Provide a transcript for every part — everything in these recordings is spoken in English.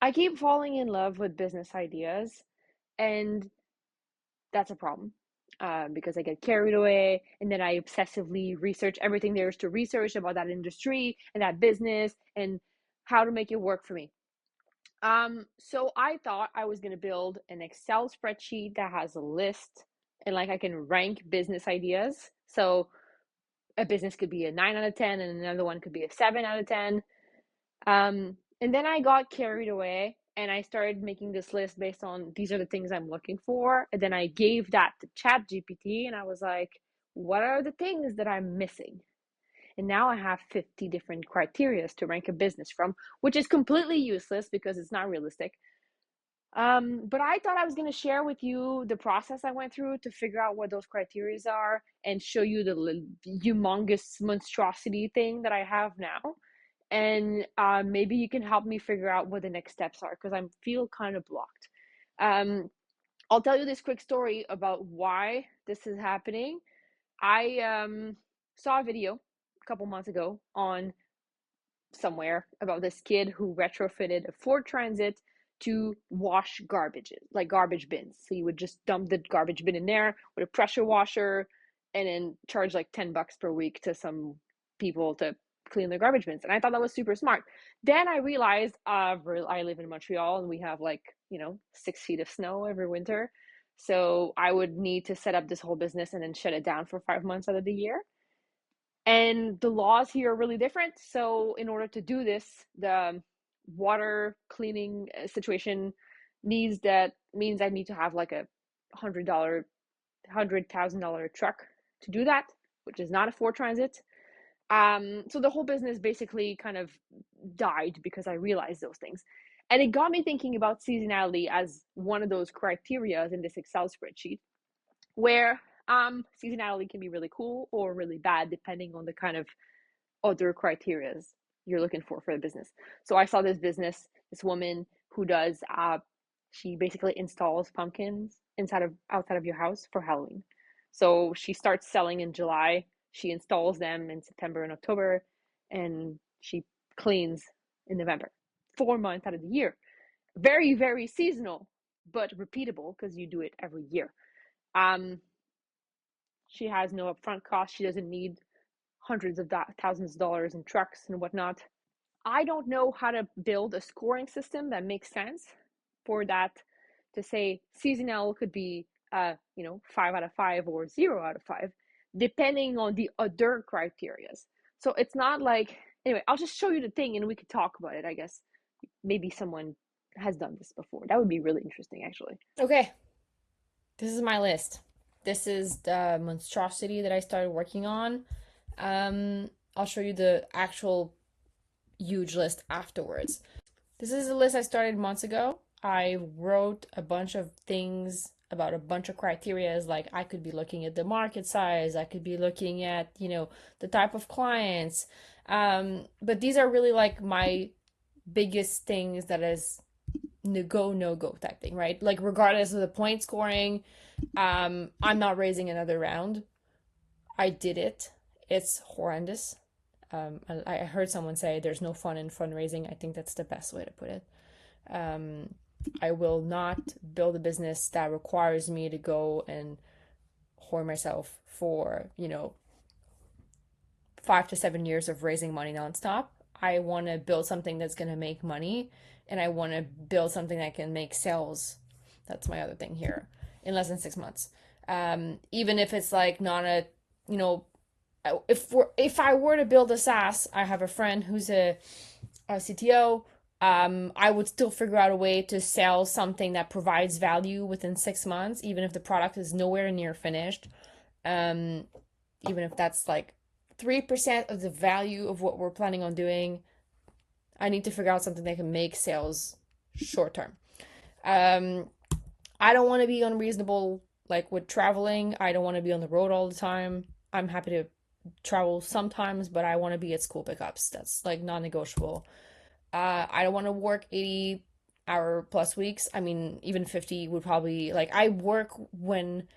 I keep falling in love with business ideas, and that's a problem because I get carried away and then I obsessively research everything there is to research about that industry and that business and how to make it work for me. So I thought I was gonna build an Excel spreadsheet that has a list and like I can rank business ideas. So a business could be a 9 out of 10 and another one could be a 7 out of 10. And then I got carried away and I started making this list based on these are the things I'm looking for. And then I gave that to Chat GPT and I was like, what are the things that I'm missing? And now I have 50 different criteria to rank a business from, which is completely useless because it's not realistic. But I thought I was going to share with you the process I went through to figure out what those criteria are and show you the humongous monstrosity thing that I have now. And maybe you can help me figure out what the next steps are because I feel kind of blocked. Um, I'll tell you this quick story about why this is happening. I saw a video a couple months ago on somewhere about this kid who retrofitted a Ford Transit to wash garbage, like garbage bins. So you would just dump the garbage bin in there with a pressure washer and then charge like $10 per week to some people to clean their garbage bins. And I thought that was super smart. Then I realized I live in Montreal and we have like, 6 feet of snow every winter. So I would need to set up this whole business and then shut it down for 5 months out of the year. And the laws here are really different. So, in order to do this, the water cleaning situation means I need to have like a $100,000 truck to do that, which is not a Ford Transit. So the whole business basically kind of died because I realized those things. And it got me thinking about seasonality as one of those criteria in this Excel spreadsheet where seasonality can be really cool or really bad depending on the kind of other criterias you're looking for the business. So I saw this woman who does she basically installs pumpkins inside of outside of your house for Halloween. So she starts selling in July, she installs them in September and October, and she cleans in November. 4 months out of the year. Very, very seasonal, but repeatable because you do it every year. Um, she has no upfront cost. She doesn't need hundreds of thousands of dollars in trucks and whatnot. I don't know how to build a scoring system that makes sense for that to say seasonal could be 5 out of 5 or 0 out of 5, depending on the other criterias. So it's not like anyway, I'll just show you the thing and we could talk about it, I guess. Maybe someone has done this before. That would be really interesting actually. Okay, this is my list. This is the monstrosity that I started working on. I'll show you the actual huge list afterwards. This is a list I started months ago. I wrote a bunch of things about a bunch of criterias, like I could be looking at the market size, I could be looking at, the type of clients. But these are really like my biggest things that is no go type thing, right? Like regardless of the point scoring, I'm not raising another round. I did it. It's horrendous. I heard someone say there's no fun in fundraising. I think that's the best way to put it. Um, I will not build a business that requires me to go and whore myself for, 5 to 7 years of raising money nonstop. I want to build something that's going to make money, and I want to build something that can make sales. That's my other thing here in less than 6 months. Even if it's like not a, you know, if I were to build a SaaS, I have a friend who's a CTO. I would still figure out a way to sell something that provides value within 6 months, even if the product is nowhere near finished. Um, Even if that's like 3% of the value of what we're planning on doing, I need to figure out something that can make sales short term. Um, I don't want to be unreasonable like with traveling. I don't want to be on the road all the time. I'm happy to travel sometimes, but I want to be at school pickups. That's like non-negotiable. I don't want to work 80-hour plus weeks. I mean, even 50 would probably like I work when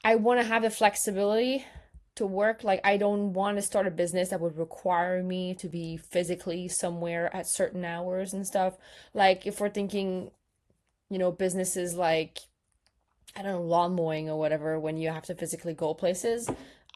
I want to have the flexibility to work. Like, I don't want to start a business that would require me to be physically somewhere at certain hours and stuff. Like, if we're thinking, businesses like, I don't know, lawn mowing or whatever, when you have to physically go places,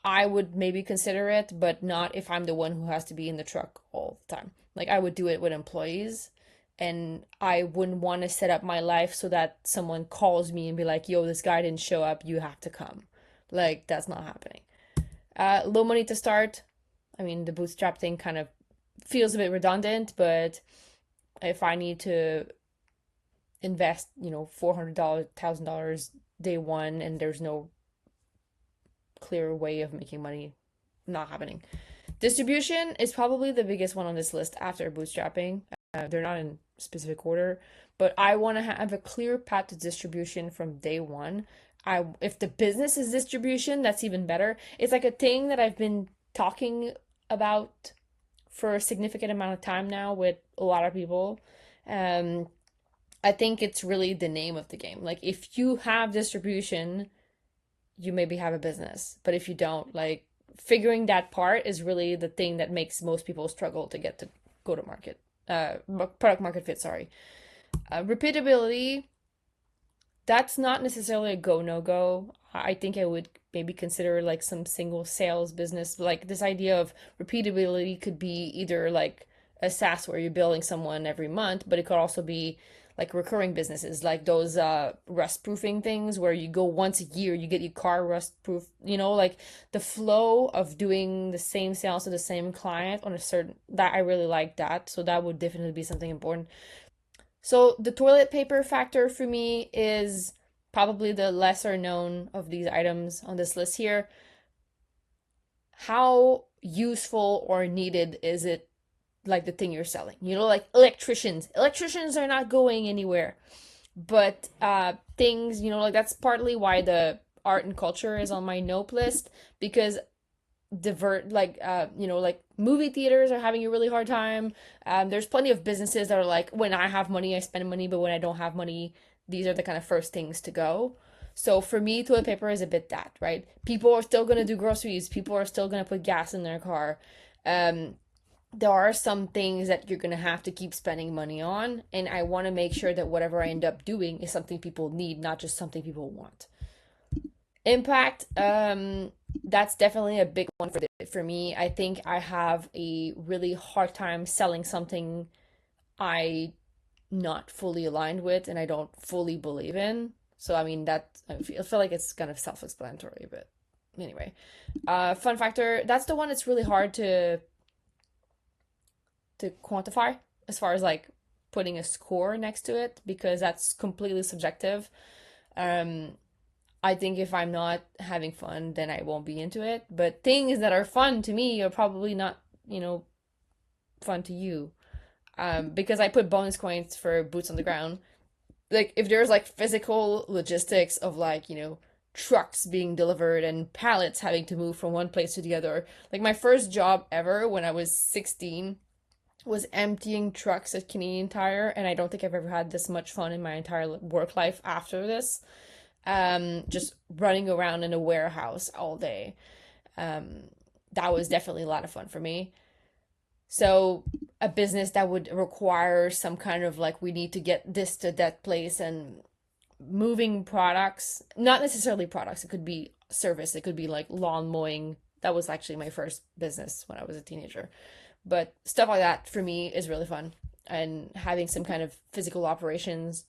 I would maybe consider it, but not if I'm the one who has to be in the truck all the time. Like, I would do it with employees, and I wouldn't want to set up my life so that someone calls me and be like, yo, this guy didn't show up, you have to come. Like, that's not happening. Low money to start. I mean, the bootstrap thing kind of feels a bit redundant, but if I need to invest, $400, $1,000 day one, and there's no clear way of making money, not happening. Distribution is probably the biggest one on this list after bootstrapping. They're not in specific order, but I want to have a clear path to distribution from day one. If the business is distribution, that's even better. It's like a thing that I've been talking about for a significant amount of time now with a lot of people. Um, I think it's really the name of the game. Like, if you have distribution, you maybe have a business. But if you don't, like, figuring that part is really the thing that makes most people struggle to get to go to market. Product market fit, sorry. Repeatability, that's not necessarily a go no go. I think I would maybe consider like some single sales business. Like, this idea of repeatability could be either like a SaaS where you're billing someone every month, but it could also be like recurring businesses, like those rust proofing things where you go once a year, you get your car rust proof, like the flow of doing the same sales to the same client on a certain, that I really like that. So that would definitely be something important. So the toilet paper factor for me is probably the lesser known of these items on this list here. How useful or needed is it, like the thing you're selling? Like electricians. Electricians are not going anywhere. But things, like that's partly why the art and culture is on my nope list, because like movie theaters are having a really hard time. There's plenty of businesses that are like, when I have money I spend money, but when I don't have money, these are the kind of first things to go. So for me, toilet paper is a bit that, right? People are still going to do groceries, people are still going to put gas in their car. um there are some things that you're going to have to keep spending money on, and I want to make sure that whatever I end up doing is something people need, not just something people want. Impact, that's definitely a big one for me. I think I have a really hard time selling something I not fully aligned with and I don't fully believe in. So I mean that I feel like it's kind of self-explanatory, but anyway. Fun factor, that's the one that's really hard to quantify as far as like putting a score next to it, because that's completely subjective. Um, I think if I'm not having fun, then I won't be into it. But things that are fun to me are probably not, fun to you. Because I put bonus coins for boots on the ground. Like, if there's like physical logistics of like, trucks being delivered and pallets having to move from one place to the other. Like, my first job ever when I was 16 was emptying trucks at Canadian Tire, and I don't think I've ever had this much fun in my entire work life after this. Just running around in a warehouse all day. Um, that was definitely a lot of fun for me. So a business that would require some kind of like, we need to get this to that place, and moving products, not necessarily products, it could be service, it could be like lawn mowing. That was actually my first business when I was a teenager. But stuff like that for me is really fun. And having some kind of physical operations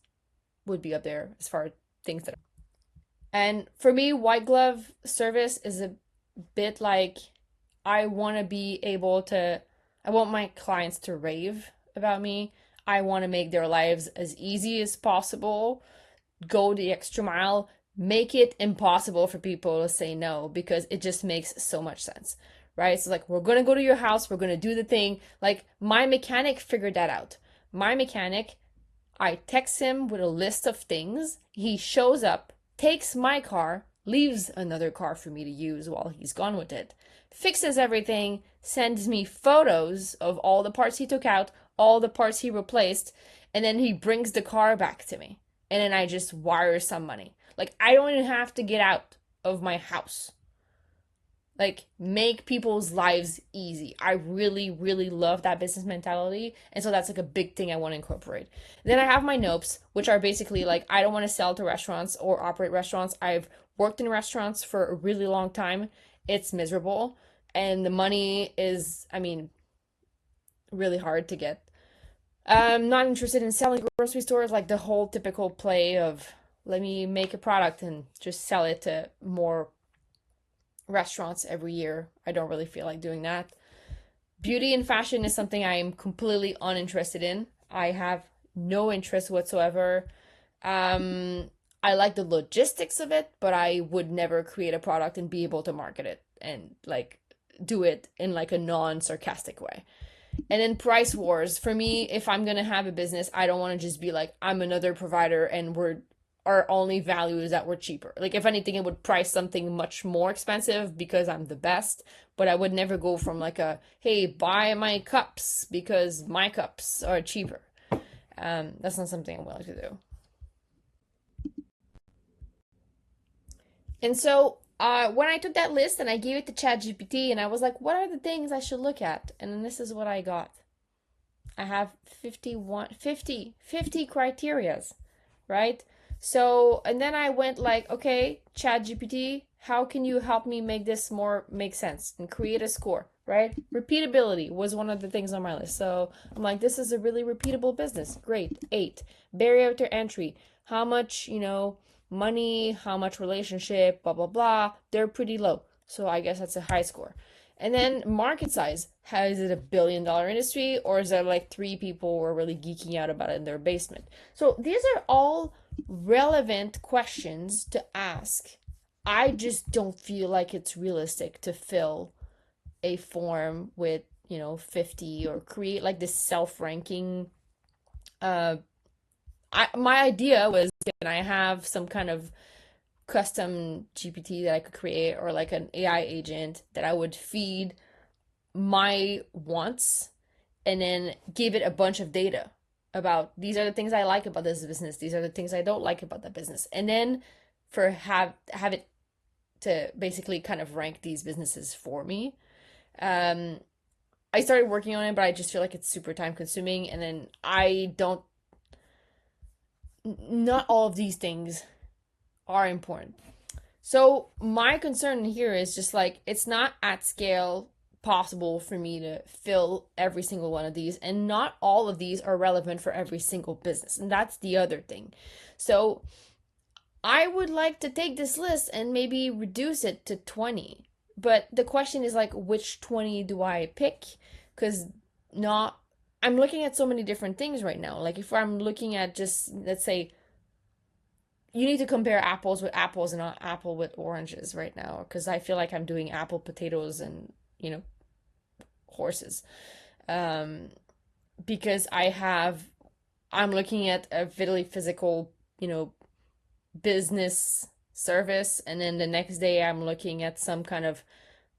would be up there as far as things that. And for me, white glove service is a bit like, I want to be able to, I want my clients to rave about me. I want to make their lives as easy as possible, go the extra mile, make it impossible for people to say no, because it just makes so much sense, right? So, like, we're going to go to your house, we're going to do the thing. Like, my mechanic figured that out. My mechanic, I text him with a list of things. He shows up, takes my car, leaves another car for me to use while he's gone with it, fixes everything, sends me photos of all the parts he took out, all the parts he replaced, and then he brings the car back to me. And then I just wire some money. Like, I don't even have to get out of my house. Like, make people's lives easy. I really, really love that business mentality. And so that's like a big thing I want to incorporate. Then I have my nopes, which are basically like, I don't want to sell to restaurants or operate restaurants. I've worked in restaurants for a really long time. It's miserable. And the money is, I mean, really hard to get. I'm not interested in selling grocery stores, like the whole typical play of let me make a product and just sell it to more restaurants every year. I don't really feel like doing that. Beauty and fashion is something I am completely uninterested in. I have no interest whatsoever. Um, I like the logistics of it, but I would never create a product and be able to market it and like do it in like a non-sarcastic way. And then price wars. For me, if I'm gonna have a business, I don't want to just be like, I'm another provider and we're our only value is that we're cheaper. Like if anything, it would price something much more expensive because I'm the best. But I would never go from like a hey, buy my cups because my cups are cheaper. That's not something I'm willing to do. And so when I took that list and I gave it to ChatGPT and I was like, what are the things I should look at? And then this is what I got. I have 50 criterias, right? So, and then I went like, okay, Chat GPT, how can you help me make this more make sense and create a score, right? Repeatability was one of the things on my list. So I'm like, this is a really repeatable business. Great. 8. Barrier to entry. How much, money, how much relationship, blah, blah, blah. They're pretty low. So I guess that's a high score. And then market size. How is it $1 billion industry, or is there like 3 people who are really geeking out about it in their basement? So these are all relevant questions to ask. I just don't feel like it's realistic to fill a form with, 50 or create like this self-ranking. Uh, my idea was, can I have some kind of custom GPT that I could create or like an AI agent that I would feed my wants and then give it a bunch of data about these are the things I like about this business, these are the things I don't like about that business, and then for have it to basically kind of rank these businesses for me. um I started working on it, but I just feel like it's super time consuming, and then I don't not all of these things are important. So my concern here is just like it's not at scale possible for me to fill every single one of these, and not all of these are relevant for every single business. And that's the other thing. So I would like to take this list and maybe reduce it to 20. But the question is like which 20 do I pick? Cuz not I'm looking at so many different things right now. Like if I'm looking at just let's say you need to compare apples with apples and not apple with oranges right now because I feel like I'm doing apple potatoes and horses. um because I'm looking at a really physical business service, and then the next day I'm looking at some kind of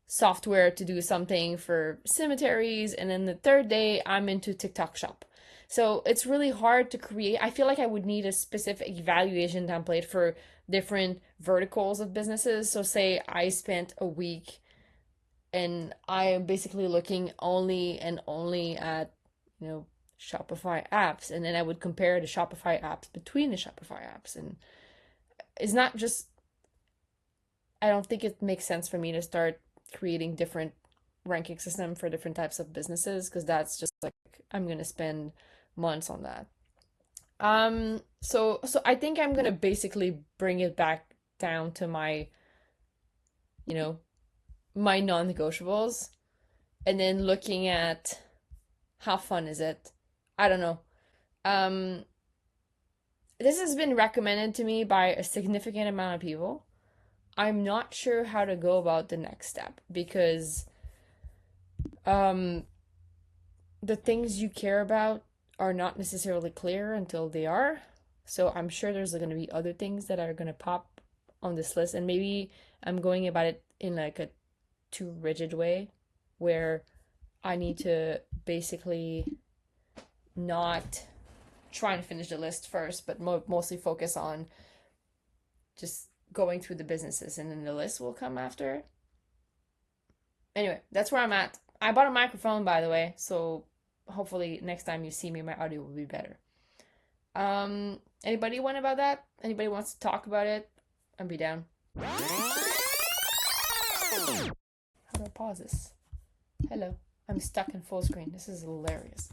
software to do something for cemeteries, and then the third day I'm into TikTok shop. So it's really hard to create. I feel like I would need a specific evaluation template for different verticals of businesses. So say I spent a week and I am basically looking only and only at, you know, Shopify apps, and then I would compare the Shopify apps between the Shopify apps. And it's not just I don't think it makes sense for me to start creating different ranking system for different types of businesses because that's just like I'm gonna spend months on that. So I think I'm gonna basically bring it back down to you know, my non-negotiables, and then looking at how fun is it. I don't know. Um, this has been recommended to me by a significant amount of people. I'm not sure how to go about the next step because um the things you care about are not necessarily clear until they are. So I'm sure there's going to be other things that are going to pop on this list, and maybe I'm going about it in like a too rigid way where I need to basically not try and finish the list first, but mostly focus on just going through the businesses, and then the list will come after. Anyway, that's where I'm at. I bought a microphone, by the way, so hopefully next time you see me, my audio will be better. Anybody want about that? Anybody wants to talk about it? I'll be down. How do I pause this? Hello. I'm stuck in full screen. This is hilarious.